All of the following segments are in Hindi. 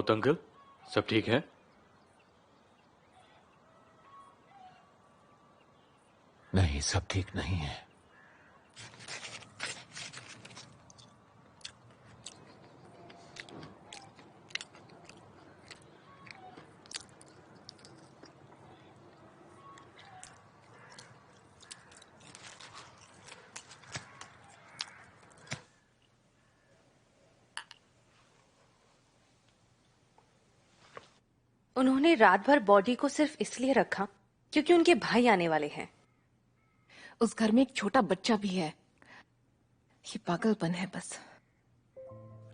राउत अंकल, सब ठीक है? नहीं, सब ठीक नहीं है। उन्होंने रात भर बॉडी को सिर्फ इसलिए रखा क्योंकि उनके भाई आने वाले हैं। उस घर में एक छोटा बच्चा भी है। ये पागलपन है बस,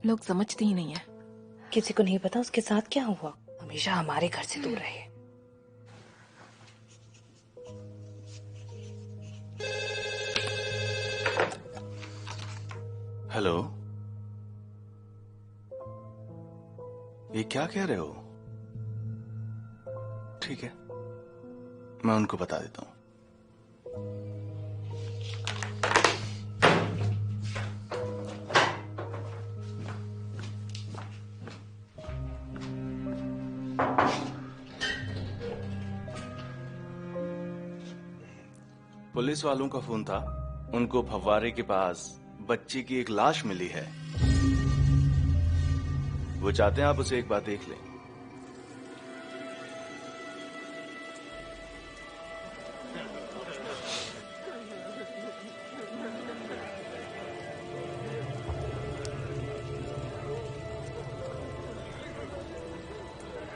लोग समझते ही नहीं है। किसी को नहीं पता उसके साथ क्या हुआ। हमेशा हमारे घर से दूर रहे। हेलो, ये क्या कह रहे हो? ठीक है, मैं उनको बता देता हूं। पुलिस वालों का फोन था, उनको फव्वारे के पास बच्चे की एक लाश मिली है। वो चाहते हैं आप उसे एक बार देख लें।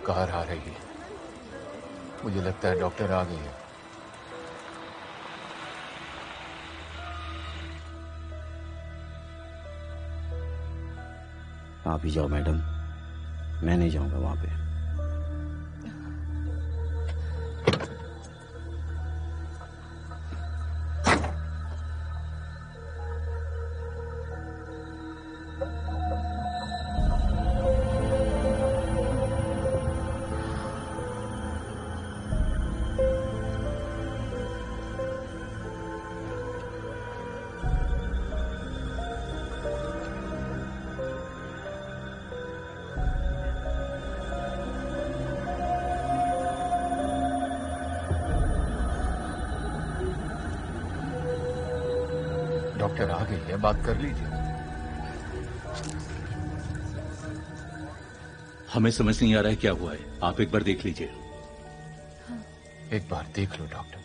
कार आ रही है, मुझे लगता है डॉक्टर आ गई है। आप ही जाओ मैडम, मैं नहीं जाऊंगा वहां पे। डॉक्टर आ गई है, बात कर लीजिए। हमें समझ नहीं आ रहा है क्या हुआ है, आप एक बार देख लीजिए। एक बार देख लो डॉक्टर।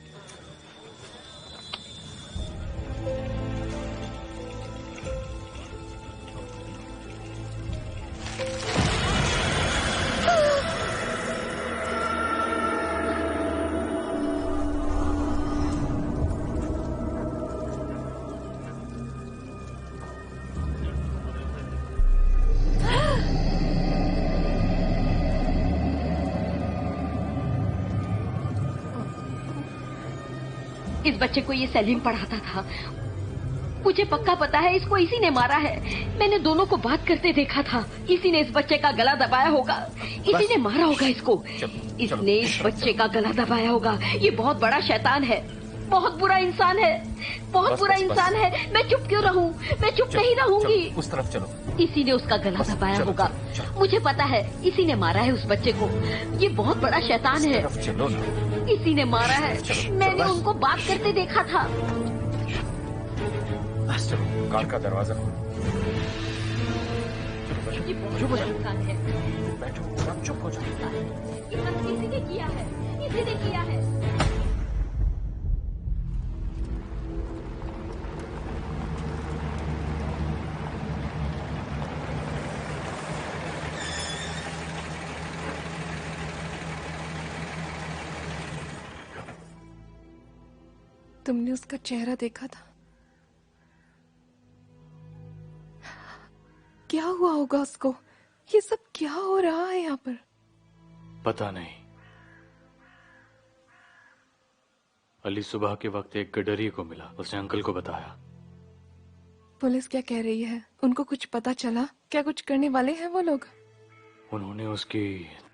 इस बच्चे को ये सलीम पढ़ाता था। मुझे पक्का पता है इसको इसी ने मारा है। मैंने दोनों को बात करते देखा था। इसी ने इस बच्चे का गला दबाया होगा, इसी ने मारा होगा इसको। इसने इस बच्चे का गला दबाया होगा। ये बहुत बड़ा शैतान है, बहुत बुरा इंसान है, बहुत बुरा इंसान है। मैं चुप क्यों रहूं? मैं चुप नहीं रहूंगी। उस तरफ चलो। इसी ने उसका गला दबाया होगा। मुझे पता है इसी ने मारा है उस बच्चे को। ये बहुत बड़ा शैतान है। चलो ना। इसी ने मारा है। मैंने उनको बात करते देखा था। चलो, कार का दरवाजा खोलो। ये बहुत बड़ा इंसान है। बैठो, अब चुप हो जाओ। ये सब इसी ने किया है, इसी ने किया है। तुमने उसका चेहरा देखा था? क्या हुआ होगा उसको? ये सब क्या हो रहा है यहाँ पर? पता नहीं। अली सुबह के वक्त एक गडरी को मिला, उसने अंकल को बताया। पुलिस क्या कह रही है? उनको कुछ पता चला? क्या कुछ करने वाले हैं वो लोग? उन्होंने उसकी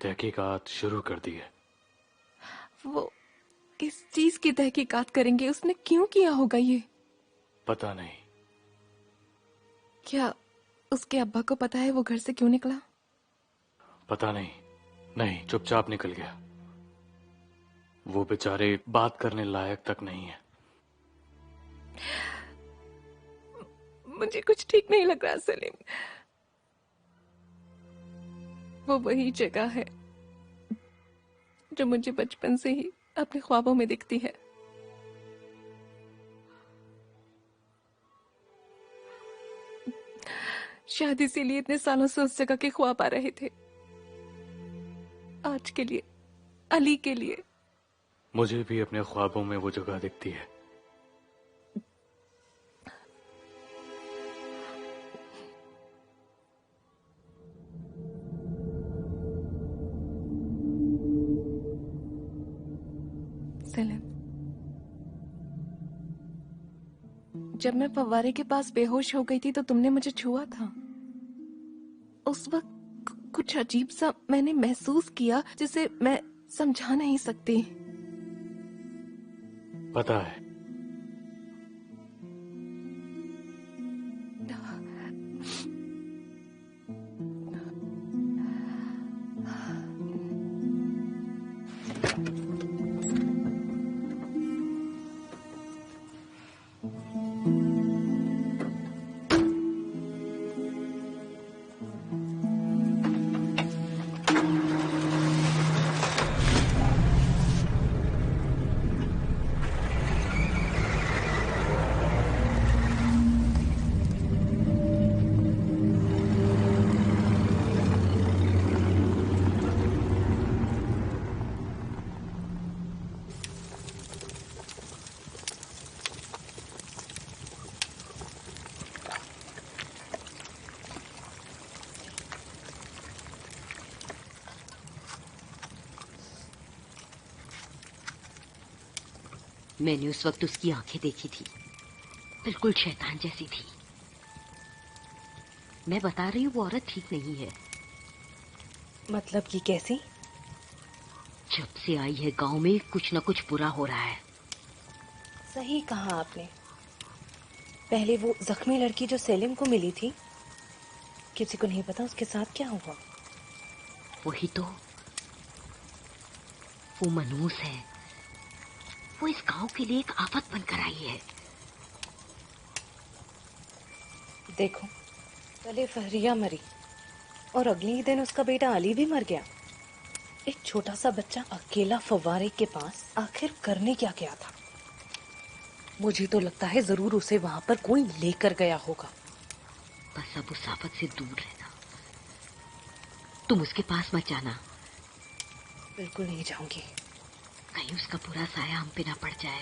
तहकीकात शुरू कर दी है। वो किस चीज की तहकीकात करेंगे? उसने क्यों किया होगा ये? पता नहीं। क्या उसके अब्बा को पता है वो घर से क्यों निकला? पता नहीं, नहीं, चुपचाप निकल गया। वो बेचारे बात करने लायक तक नहीं है। मुझे कुछ ठीक नहीं लग रहा सलीम। वो वही जगह है जो मुझे बचपन से ही अपने ख्वाबों में दिखती है। शादी से लिए इतने सालों से उस जगह के ख्वाब आ रहे थे। आज के लिए, अली के लिए। मुझे भी अपने ख्वाबों में वो जगह दिखती है। सलीम, जब मैं फव्वारे के पास बेहोश हो गई थी तो तुमने मुझे छुआ था। उस वक्त कुछ अजीब सा मैंने महसूस किया जिसे मैं समझा नहीं सकती। पता है, मैंने उस वक्त उसकी आंखें देखी थी, बिल्कुल शैतान जैसी थी। मैं बता रही हूँ वो औरत ठीक नहीं है। मतलब कि कैसी? जब से आई है गांव में कुछ न कुछ बुरा हो रहा है। सही कहा आपने। पहले वो जख्मी लड़की जो सेलिम को मिली थी, किसी को नहीं पता उसके साथ क्या हुआ। वही तो, वो मनूस है। वो इस गांव के लिए एक आफत बनकर आई है। देखो, पहले फहरिया मरी और अगले ही दिन उसका बेटा अली भी मर गया। एक छोटा सा बच्चा अकेला फव्वारे के पास आखिर करने क्या गया था? मुझे तो लगता है जरूर उसे वहां पर कोई लेकर गया होगा। बस अब उस आफत से दूर रहना। तुम उसके पास मत जाना। बिल्कुल नहीं जाऊंगी। कहीं उसका बुरा साया हम पे ना पड़ जाए।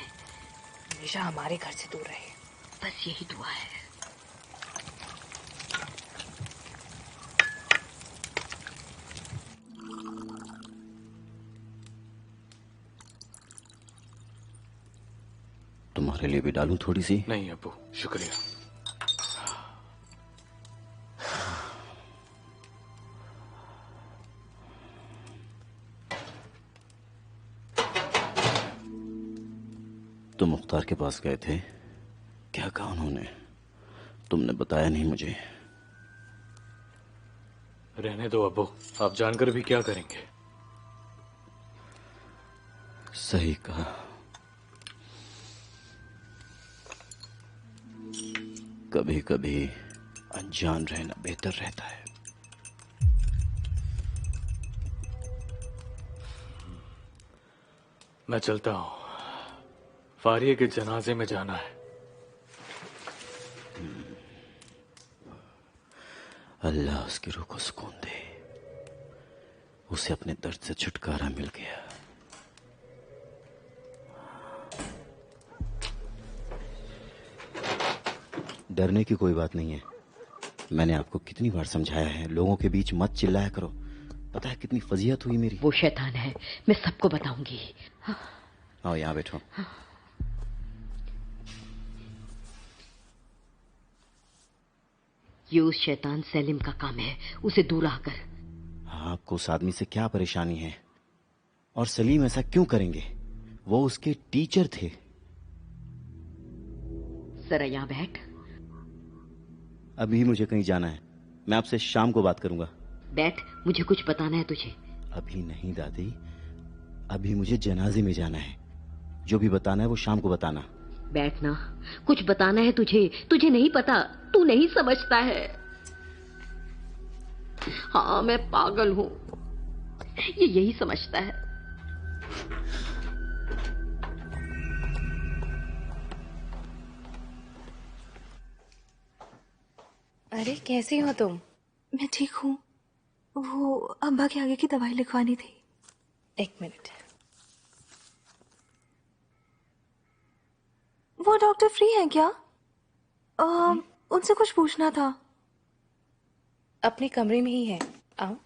हमेशा हमारे घर से दूर रहे। बस यही दुआ है। तुम्हारे लिए भी डालूं थोड़ी सी? नहीं अब्बू, शुक्रिया। तुम मुख्तार के पास गए थे, क्या कहा उन्होंने? तुमने बताया नहीं मुझे। रहने दो अब्बू, आप जानकर भी क्या करेंगे? सही कहा। कभी कभी अनजान रहना बेहतर रहता है। मैं चलता हूं, फारिया के जनाजे में जाना है। अल्लाह उसकी रूह को सुकून दे। उसे अपने दर्द से छुटकारा मिल गया। डरने की कोई बात नहीं है। मैंने आपको कितनी बार समझाया है, लोगों के बीच मत चिल्लाया करो। पता है कितनी फजीहत हुई मेरी। वो शैतान है, मैं सबको बताऊंगी। आओ यहाँ बैठो। ये उस शैतान सेलिम का काम है, उसे दूर आकर। आपको उस आदमी से क्या परेशानी है? और सलीम ऐसा क्यों करेंगे? वो उसके टीचर थे। जरा यहाँ बैठ। अभी मुझे कहीं जाना है, मैं आपसे शाम को बात करूंगा। बैठ, मुझे कुछ बताना है तुझे। अभी नहीं दादी, अभी मुझे जनाजे में जाना है। जो भी बताना है वो शाम को बताना। बैठ ना, कुछ बताना है तुझे। तुझे नहीं पता, तू नहीं समझता है। हाँ, मैं पागल हूँ, ये यही समझता है। अरे कैसी हो तुम? मैं ठीक हूँ। वो अब्बा के आगे की दवाई लिखवानी थी। एक मिनट। वो डॉक्टर फ्री हैं क्या? उनसे कुछ पूछना था। अपने कमरे में ही है, आओ।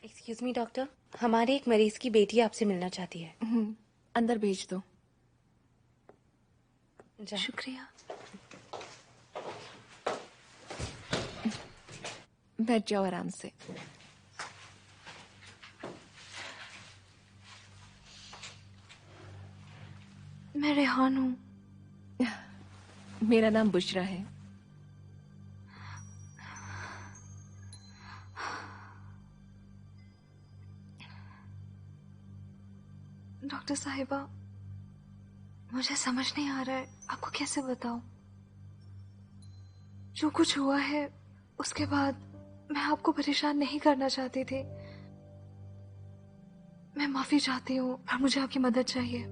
एक्सक्यूज मी डॉक्टर, हमारे एक मरीज की बेटी आपसे मिलना चाहती है। अंदर भेज दो। जा। शुक्रिया। बैठ जाओ आराम से। मैं रेहान हूँ। मेरा नाम बुशरा है। डॉक्टर साहिबा, मुझे समझ नहीं आ रहा है आपको कैसे बताऊं। जो कुछ हुआ है उसके बाद मैं आपको परेशान नहीं करना चाहती थी। मैं माफी चाहती हूँ, पर मुझे आपकी मदद चाहिए।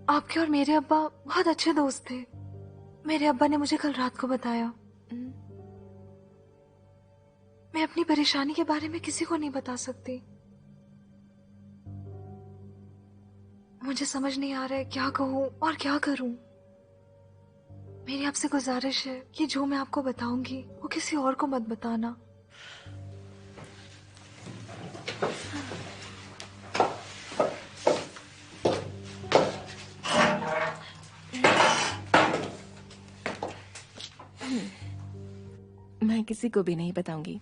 आपके और मेरे अब्बा बहुत अच्छे दोस्त थे। मेरे अब्बा ने मुझे कल रात को बताया। मैं अपनी परेशानी के बारे में किसी को नहीं बता सकती। मुझे समझ नहीं आ रहा है क्या कहूँ और क्या करूँ। मेरी आपसे गुजारिश है कि जो मैं आपको बताऊंगी वो किसी और को मत बताना। मैं किसी को भी नहीं बताऊंगी।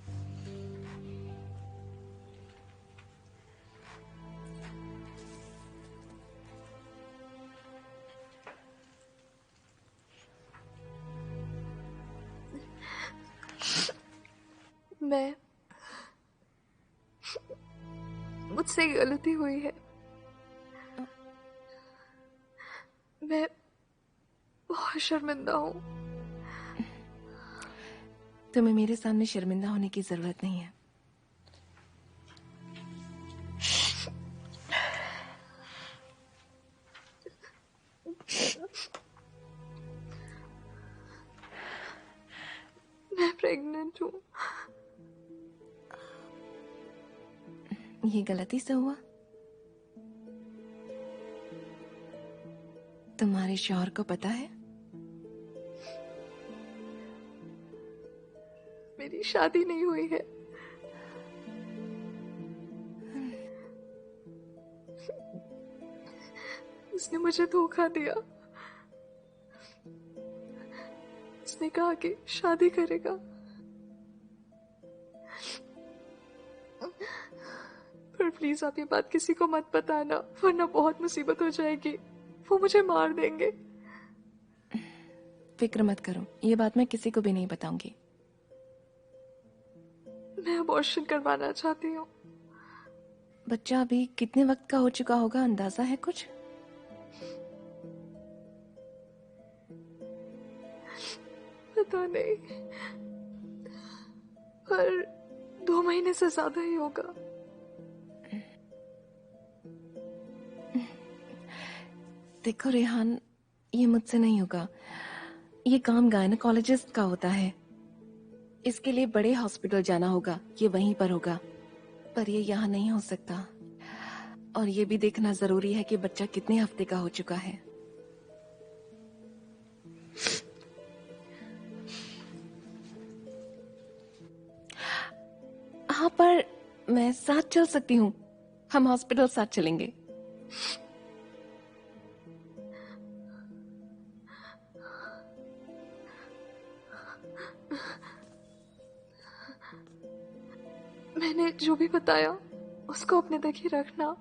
मुझसे गलती हुई है। मैं बहुत शर्मिंदा हूँ। तुम्हें मेरे सामने शर्मिंदा होने की जरूरत नहीं है। मैं प्रेग्नेंट हूँ। ये गलती से हुआ? तुम्हारे शौहर को पता है? मेरी शादी नहीं हुई है। उसने मुझे धोखा दिया। उसने कहा कि शादी करेगा, पर प्लीज आप ये बात किसी को मत बताना, वरना बहुत मुसीबत हो जाएगी। वो मुझे मार देंगे। फिक्र मत करो, ये बात मैं किसी को भी नहीं बताऊंगी। मैं अबॉर्शन करवाना चाहती हूँ। बच्चा अभी कितने वक्त का हो चुका होगा, अंदाजा है कुछ? पता नहीं, पर 2 महीने से ज्यादा ही होगा। देखो रेहान, ये मुझसे नहीं होगा। ये काम गायनेकोलॉजिस्ट का होता है। इसके लिए बड़े हॉस्पिटल जाना होगा, ये वहीं पर होगा, पर ये यहाँ नहीं हो सकता। और ये भी देखना जरूरी है कि बच्चा कितने हफ्ते का हो चुका है। हाँ, पर मैं साथ चल सकती हूँ। हम हॉस्पिटल साथ चलेंगे। मैंने जो भी बताया उसको अपने तक ही रखना।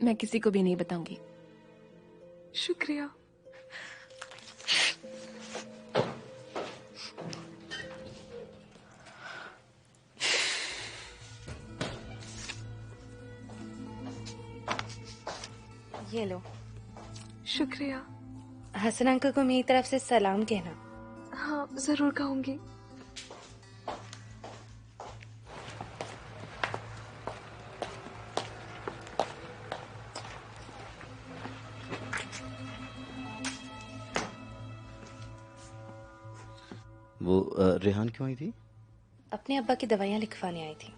मैं किसी को भी नहीं बताऊंगी। शुक्रिया। ये लो। शुक्रिया। हसन अंकल को मेरी तरफ से सलाम कहना। हाँ, जरूर कहूंगी। वो रेहान क्यों आई थी? अपने अब्बा की दवाइयाँ लिखवाने आई थी।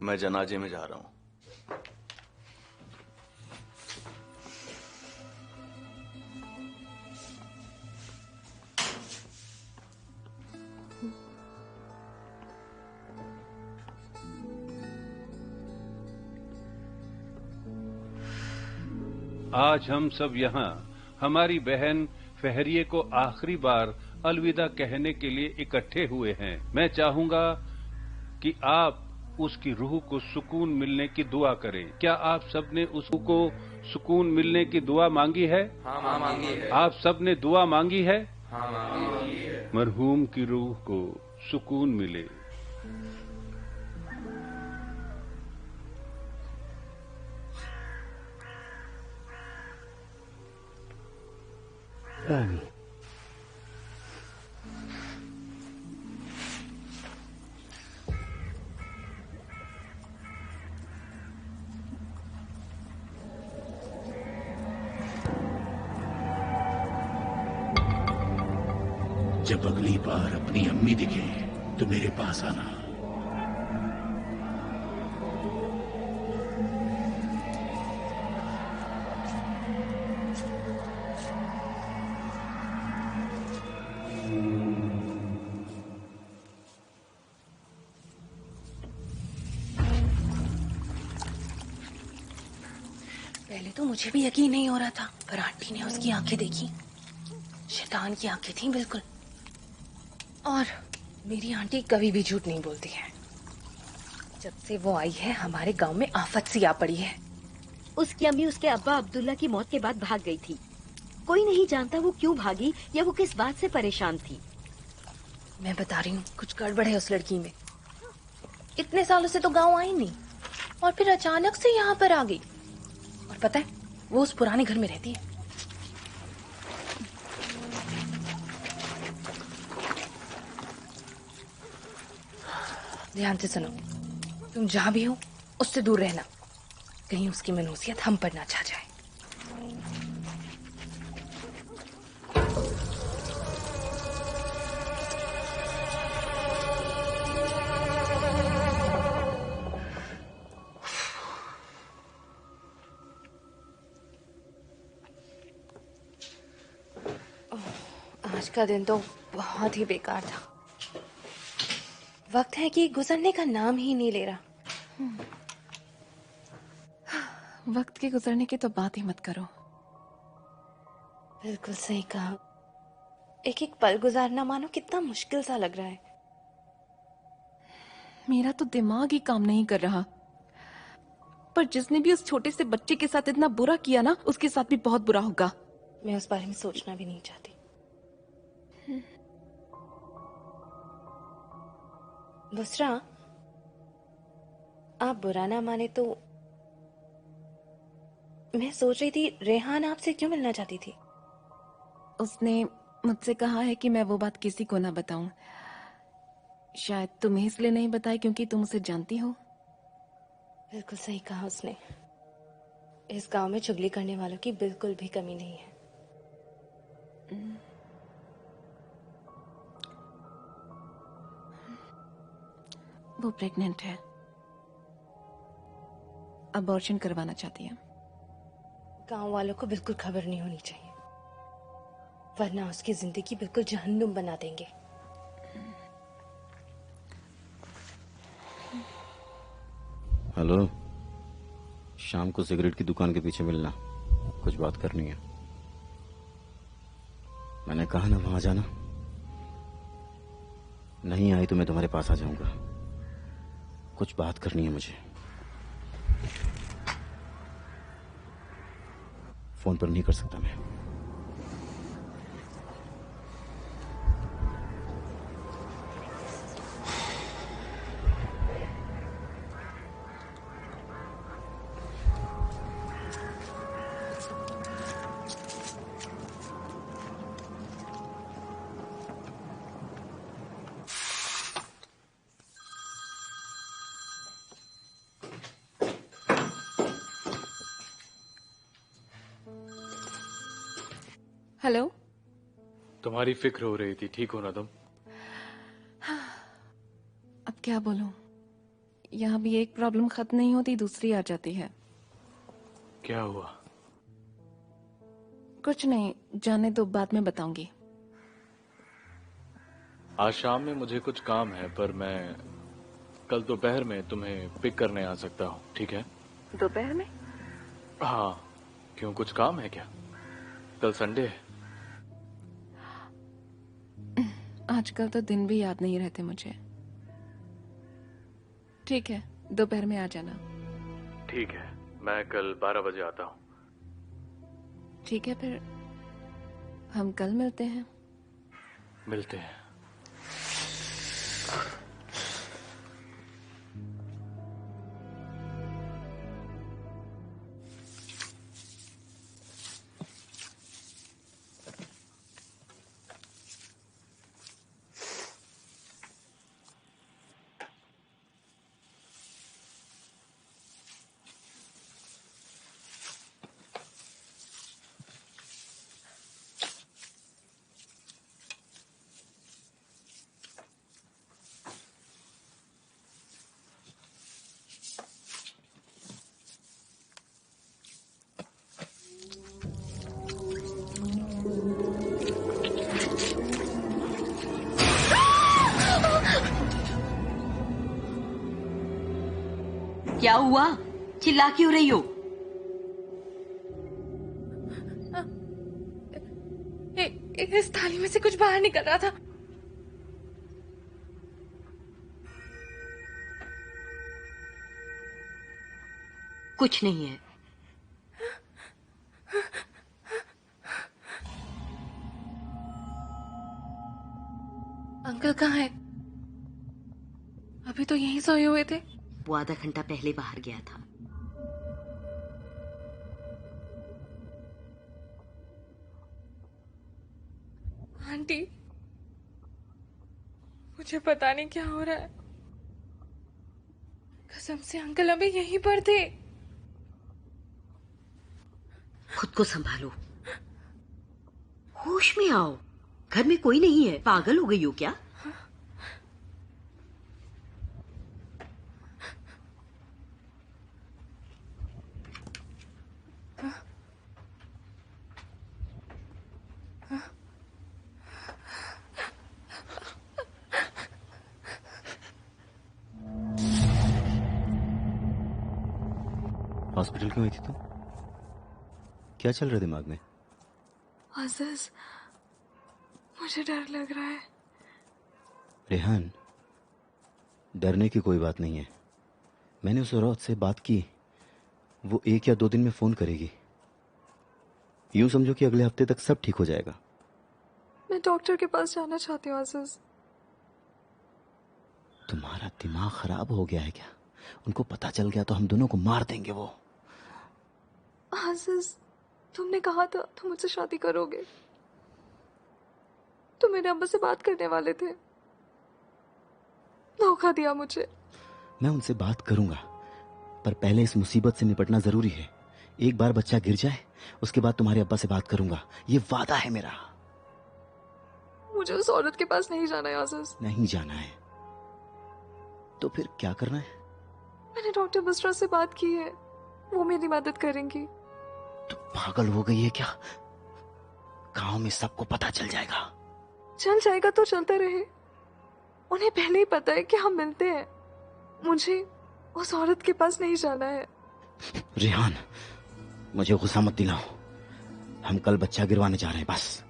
मैं जनाजे में जा रहा हूं। आज हम सब यहाँ हमारी बहन फहरिये को आखिरी बार अलविदा कहने के लिए इकट्ठे हुए हैं। मैं चाहूंगा कि आप उसकी रूह को सुकून मिलने की दुआ करें। क्या आप सबने उसको सुकून मिलने की दुआ मांगी है? हाँ, मांगी है। आप सबने दुआ मांगी है? हाँ, मांगी है। मरहूम की रूह को सुकून मिले। जब अगली बार अपनी अम्मी दिखे तो मेरे पास आना। पहले तो मुझे भी यकीन नहीं हो रहा था, पर आंटी ने उसकी आंखें देखी। शैतान की आंखें थीं बिल्कुल। और मेरी आंटी कभी भी झूठ नहीं बोलती है। जब से वो आई है हमारे गांव में आफत सी आ पड़ी है। उसकी अम्मी उसके अब्बा अब्दुल्ला की मौत के बाद भाग गई थी। कोई नहीं जानता वो क्यों भागी या वो किस बात से परेशान थी। मैं बता रही हूँ, कुछ गड़बड़ है उस लड़की में। इतने सालों से तो गांव आई नहीं और फिर अचानक से यहाँ पर आ गई। और पता है, वो उस पुराने घर में रहती है। ध्यान से सुनो, तुम जहां भी हो उससे दूर रहना, कहीं उसकी मनूसियत हम पर ना छा जाए। आज का दिन तो बहुत ही बेकार था। वक्त है कि गुजरने का नाम ही नहीं ले रहा। वक्त के गुजरने की तो बात ही मत करो। बिल्कुल सही कहा। एक एक पल गुजारना मानो कितना मुश्किल सा लग रहा है। मेरा तो दिमाग ही काम नहीं कर रहा। पर जिसने भी उस छोटे से बच्चे के साथ इतना बुरा किया ना, उसके साथ भी बहुत बुरा होगा। मैं उस बारे में सोचना भी नहीं चाहती। बुसरा, आप बुरा ना माने तो मैं सोच रही थी, रेहान आपसे क्यों मिलना चाहती थी? उसने मुझसे कहा है कि मैं वो बात किसी को ना बताऊं। शायद तुम्हें इसलिए नहीं बताई क्योंकि तुम उसे जानती हो। बिल्कुल सही कहा उसने। इस गांव में चुगली करने वालों की बिल्कुल भी कमी नहीं है। वो प्रेग्नेंट है, अबॉर्शन करवाना चाहती है। गांव वालों को बिल्कुल खबर नहीं होनी चाहिए, वरना उसकी जिंदगी बिल्कुल जहन्नुम बना देंगे। हेलो, शाम को सिगरेट की दुकान के पीछे मिलना, कुछ बात करनी है। मैंने कहा ना वहां जाना। नहीं आई तो मैं तुम्हारे पास आ जाऊंगा। कुछ बात करनी है मुझे। फोन पर नहीं कर सकता मैं। हेलो। तुम्हारी फिक्र हो रही थी, ठीक हो ना तुम? अब क्या बोलूं, यहाँ भी एक प्रॉब्लम खत्म नहीं होती दूसरी आ जाती है। क्या हुआ? कुछ नहीं, जाने दो, बाद में बताऊंगी। आज शाम में मुझे कुछ काम है, पर मैं कल दोपहर में तुम्हें पिक करने आ सकता हूँ, ठीक है? दोपहर में? हाँ, क्यों कुछ काम है क्या? कल संडे है। आजकल तो दिन भी याद नहीं रहते मुझे। ठीक है, दोपहर में आ जाना। ठीक है, मैं कल 12 बजे आता हूँ। ठीक है, फिर हम कल मिलते हैं। मिलते हैं। क्या हुआ? चिल्ला क्यों रही हो? इस थाली में से कुछ बाहर निकल रहा था। कुछ नहीं है। अंकल कहाँ है? अभी तो यहीं सोए हुए थे। वो आधा घंटा पहले बाहर गया था। आंटी, मुझे पता नहीं क्या हो रहा है। कसम से अंकल अभी यहीं पर थे। खुद को संभालो, होश में आओ। घर में कोई नहीं है। पागल हो गई हो क्या? हॉस्पिटल क्यों आई थी तुम? क्या चल रहा है दिमाग में? अज़ीज़, मुझे डर लग रहा है। रेहान, डरने की कोई बात नहीं है। मैंने उस औरत से बात की, वो 1 या 2 दिन में फोन करेगी। यूं समझो कि अगले हफ्ते तक सब ठीक हो जाएगा। मैं डॉक्टर के पास जाना चाहती हूँ अज़ीज़। तुम्हारा दिमाग खराब हो गया है क्या? उनको पता चल गया तो हम दोनों को मार देंगे वो। अज़ीज़, तुमने कहा था तुम मुझसे शादी करोगे। तुम मेरे अब्बा से बात करने वाले थे, धोखा दिया मुझे। मैं उनसे बात करूंगा, पर पहले इस मुसीबत से निपटना जरूरी है। एक बार बच्चा गिर जाए, उसके बाद तुम्हारे अब्बा से बात करूंगा, ये वादा है मेरा। मुझे उस औरत के पास नहीं जाना है अज़ीज़। नहीं जाना है तो फिर क्या करना है? मैंने डॉक्टर बसरा से बात की है, वो मेरी मदद करेंगी। तो पागल हो गई है क्या? गांव में सबको पता चल जाएगा। चल जाएगा तो चलता रहे। उन्हें पहले ही पता है कि हम मिलते हैं। मुझे उस औरत के पास नहीं जाना है। रेहान, मुझे गुस्सा मत दिलाओ। हम कल बच्चा गिरवाने जा रहे हैं बस।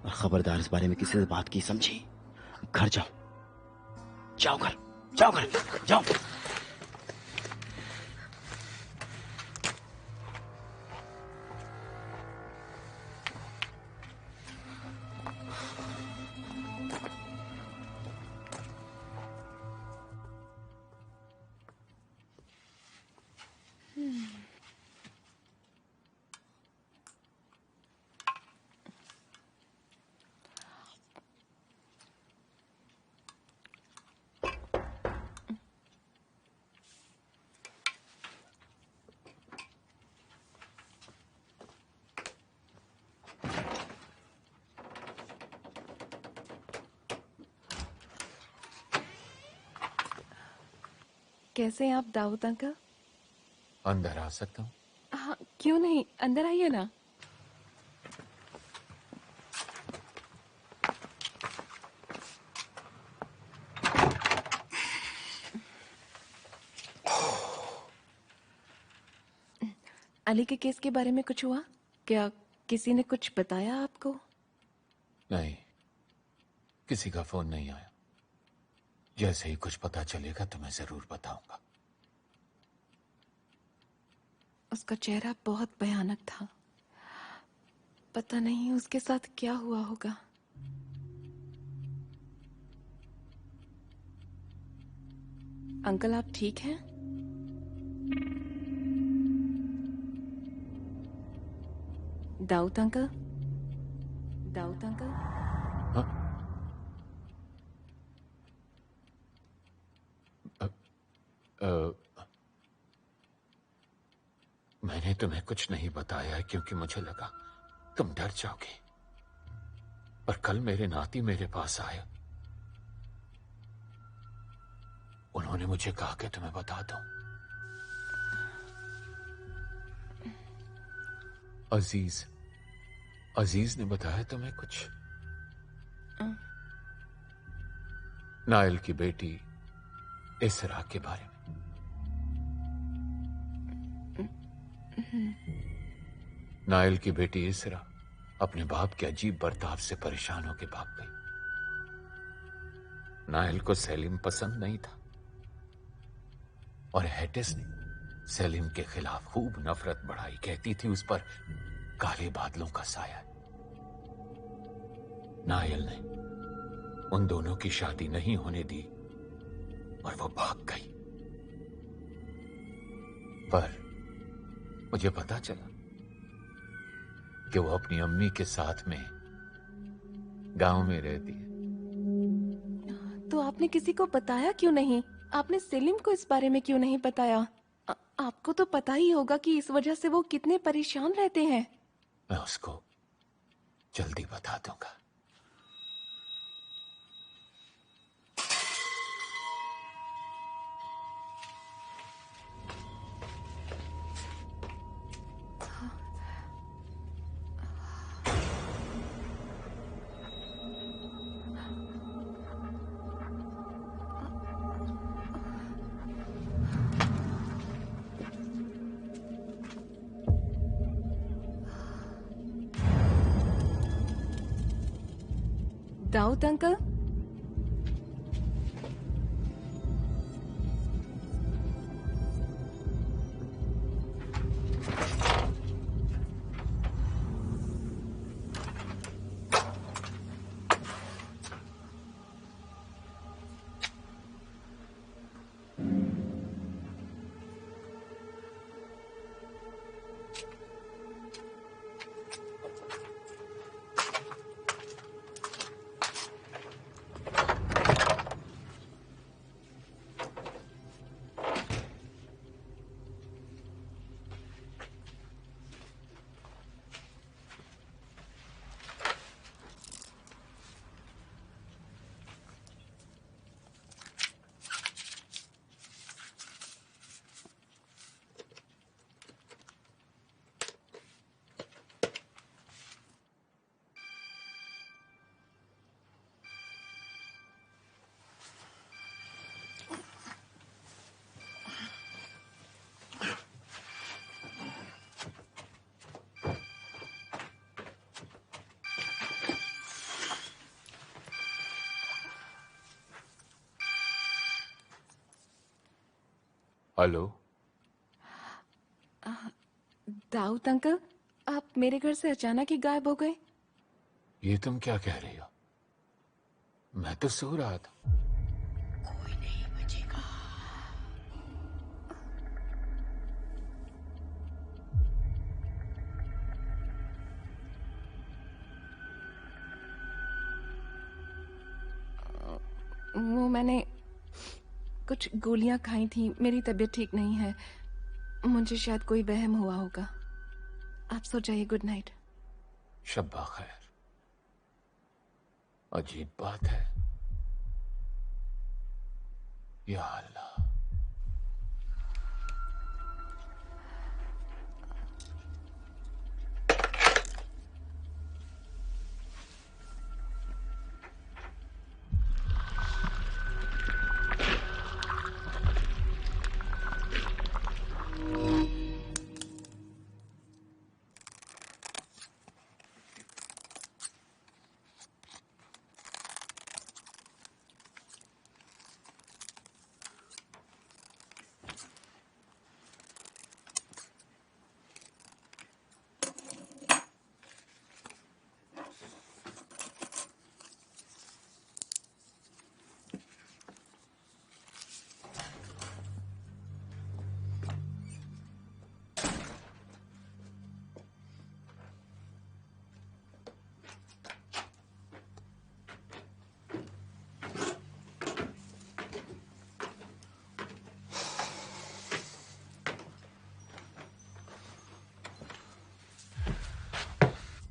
और खबरदार इस बारे में किसी से बात की, समझी? घर जाओ। जाओ घर, जाओ घर, जाओ। कैसे हैं आप दाऊद अंकल? अंदर आ सकता हूँ? हाँ, क्यों नहीं, अंदर आइए ना। अली के केस के बारे में कुछ हुआ क्या? किसी ने कुछ बताया आपको? नहीं, किसी का फोन नहीं आया। जैसे ही कुछ पता चलेगा तो मैं जरूर बताऊंगा। उसका चेहरा बहुत भयानक था। पता नहीं उसके साथ क्या हुआ होगा। अंकल आप ठीक हैं? Dawood uncle, Dawood uncle. हाँ? मैंने तुम्हें कुछ नहीं बताया है क्योंकि मुझे लगा तुम डर जाओगे। पर कल मेरे नाती मेरे पास आए। उन्होंने मुझे कहा कि तुम्हें बता दूं। अजीज ने बताया तुम्हें कुछ? नायल की बेटी इसरा के बारे में। नायल की बेटी इसरा अपने बाप के अजीब बर्ताव से परेशान होकर भाग गई। नायल को सेलिम पसंद नहीं था और हैटिस ने सेलिम के खिलाफ खूब नफरत बढ़ाई। कहती थी उस पर काले बादलों का साया है। नायल ने उन दोनों की शादी नहीं होने दी और वो भाग गई। पर मुझे पता चला कि वो अपनी अम्मी के साथ में गांव में रहती है। तो आपने किसी को बताया क्यों नहीं? आपने सेलिम को इस बारे में क्यों नहीं बताया? आपको तो पता ही होगा कि इस वजह से वो कितने परेशान रहते हैं। मैं उसको जल्दी बता दूंगा। Dawood uncle, hello. Dawood uncle, आप मेरे घर से अचानक ही गायब हो गए। ये तुम क्या कह रही हो? मैं तो सो रहा था। कोई नहीं बचेगा। वो मैंने कुछ गोलियां खाई थी, मेरी तबीयत ठीक नहीं है, मुझे शायद कोई वहम हुआ होगा। आप सो जाइए, गुड नाइट। शब्बा खैर। अजीब बात है, या अल्लाह।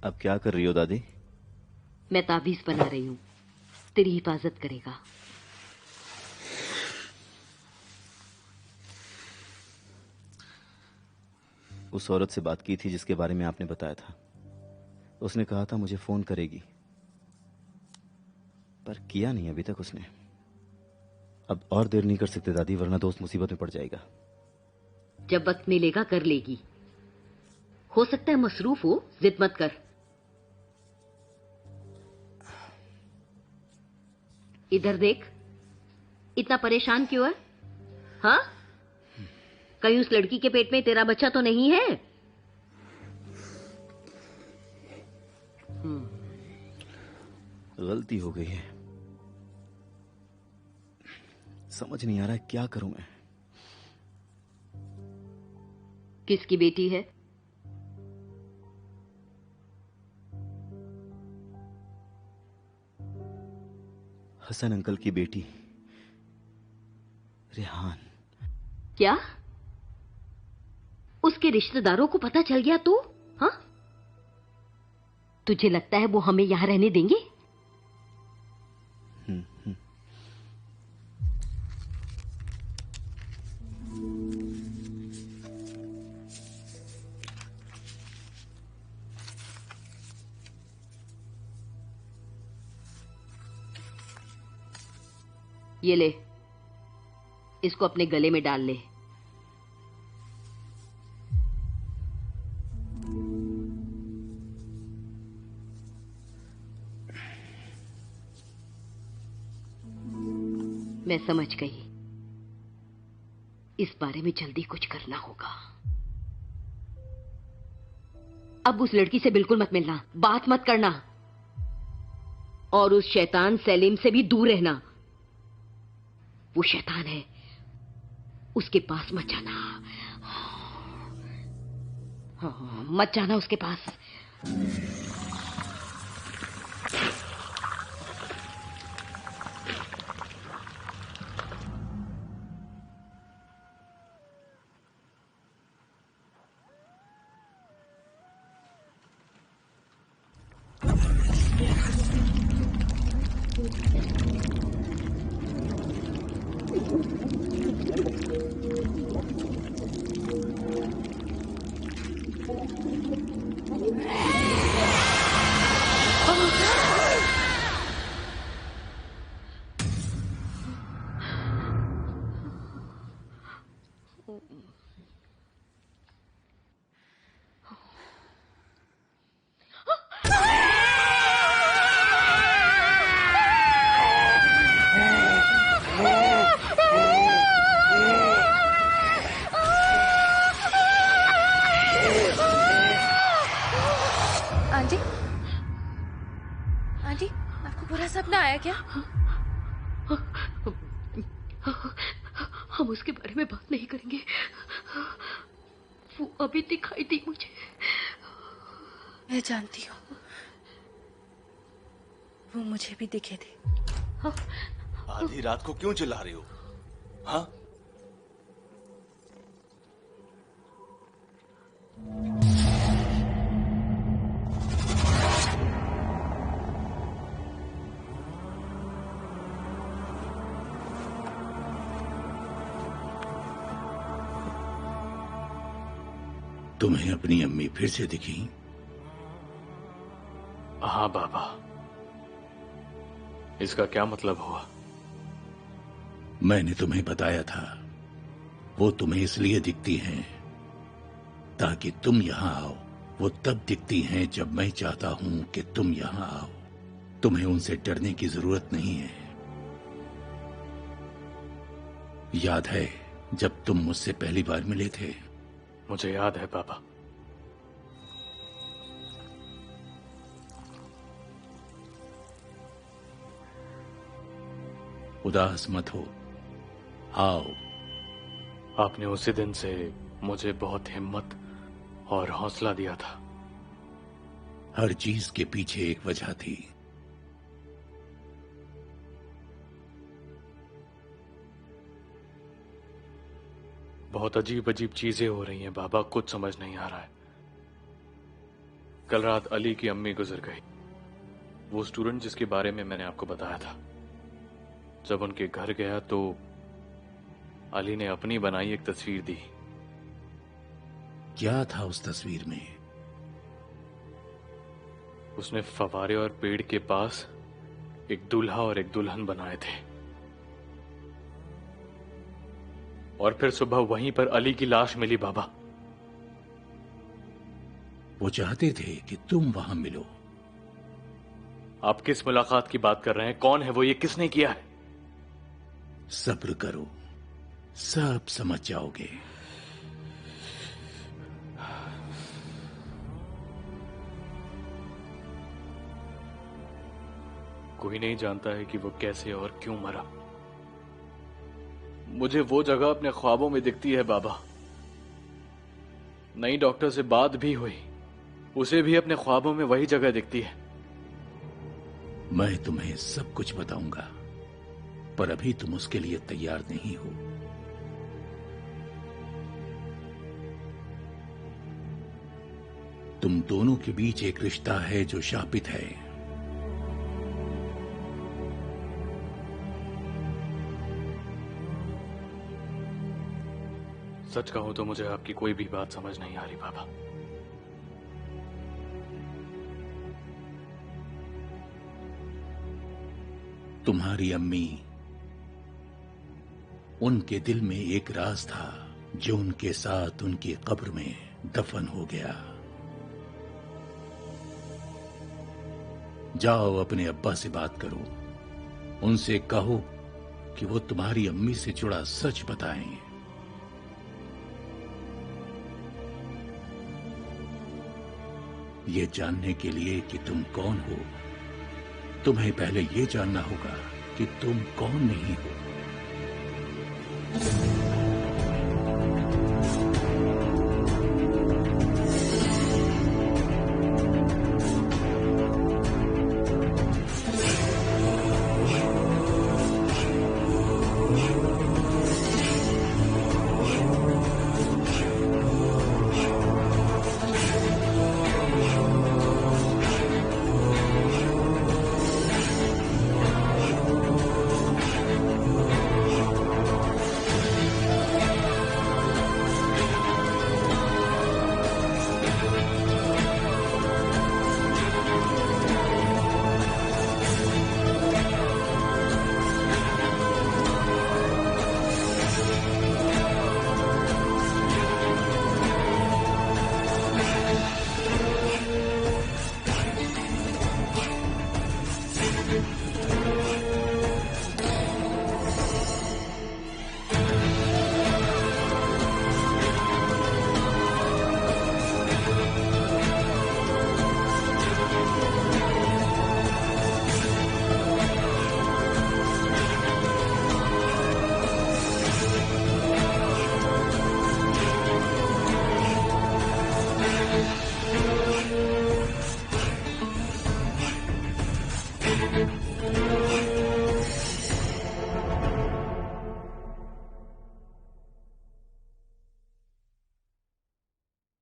अब क्या कर रही हो दादी? मैं ताबीज बना रही हूँ, तेरी हिफाजत करेगा। उस औरत से बात की थी जिसके बारे में आपने बताया था। उसने कहा था मुझे फोन करेगी, पर किया नहीं अभी तक उसने। अब और देर नहीं कर सकते दादी, वरना दोस्त मुसीबत में पड़ जाएगा। जब वक्त मिलेगा कर लेगी। हो सकता है मसरूफ हो, जिद मत कर। इधर देख, इतना परेशान क्यों है? हाँ, कहीं उस लड़की के पेट में तेरा बच्चा तो नहीं है? गलती हो गई है, समझ नहीं आ रहा है क्या करूं मैं। किसकी बेटी है? हसन अंकल की बेटी रेहान। क्या उसके रिश्तेदारों को पता चल गया तो? हाँ, तुझे लगता है वो हमें यहां रहने देंगे? ये ले, इसको अपने गले में डाल ले। मैं समझ गई, इस बारे में जल्दी कुछ करना होगा। अब उस लड़की से बिल्कुल मत मिलना, बात मत करना, और उस शैतान सलीम से भी दूर रहना। वो शैतान है, उसके पास मत जाना। हाँ, मत जाना उसके पास। क्या? हम उसके बारे में बात नहीं करेंगे। वो अभी दिखाई दी मुझे। मैं जानती हूँ, वो मुझे भी दिखे थे। आधी रात को क्यों चिल्ला रही हो? हाँ? तुम्हें अपनी अम्मी फिर से दिखी? हाँ बाबा, इसका क्या मतलब हुआ? मैंने तुम्हें बताया था, वो तुम्हें इसलिए दिखती हैं ताकि तुम यहां आओ। वो तब दिखती हैं जब मैं चाहता हूं कि तुम यहां आओ। तुम्हें उनसे डरने की जरूरत नहीं है। याद है जब तुम मुझसे पहली बार मिले थे? मुझे याद है बाबा। उदास मत हो, आओ। आपने उसी दिन से मुझे बहुत हिम्मत और हौसला दिया था। हर चीज के पीछे एक वजह थी। बहुत अजीब अजीब चीजें हो रही हैं बाबा, कुछ समझ नहीं आ रहा है। कल रात अली की अम्मी गुजर गई, वो स्टूडेंट जिसके बारे में मैंने आपको बताया था। जब उनके घर गया तो अली ने अपनी बनाई एक तस्वीर दी। क्या था उस तस्वीर में? उसने फवारे और पेड़ के पास एक दूल्हा और एक दुल्हन बनाए थे, और फिर सुबह वहीं पर अली की लाश मिली बाबा। वो चाहते थे कि तुम वहां मिलो। आप किस मुलाकात की बात कर रहे हैं? कौन है वो? ये किसने किया है? सब्र करो, सब समझ जाओगे। कोई नहीं जानता है कि वो कैसे और क्यों मरा। मुझे वो जगह अपने ख्वाबों में दिखती है बाबा। नई डॉक्टर से बात भी हुई, उसे भी अपने ख्वाबों में वही जगह दिखती है। मैं तुम्हें सब कुछ बताऊंगा, पर अभी तुम उसके लिए तैयार नहीं हो। तुम दोनों के बीच एक रिश्ता है जो शापित है। सच कहूं तो मुझे आपकी कोई भी बात समझ नहीं आ रही बाबा। तुम्हारी अम्मी, उनके दिल में एक राज था जो उनके साथ उनकी कब्र में दफन हो गया। जाओ अपने अब्बा से बात करो, उनसे कहो कि वो तुम्हारी अम्मी से जुड़ा सच बताएं। ये जानने के लिए कि तुम कौन हो, तुम्हें पहले ये जानना होगा कि तुम कौन नहीं हो।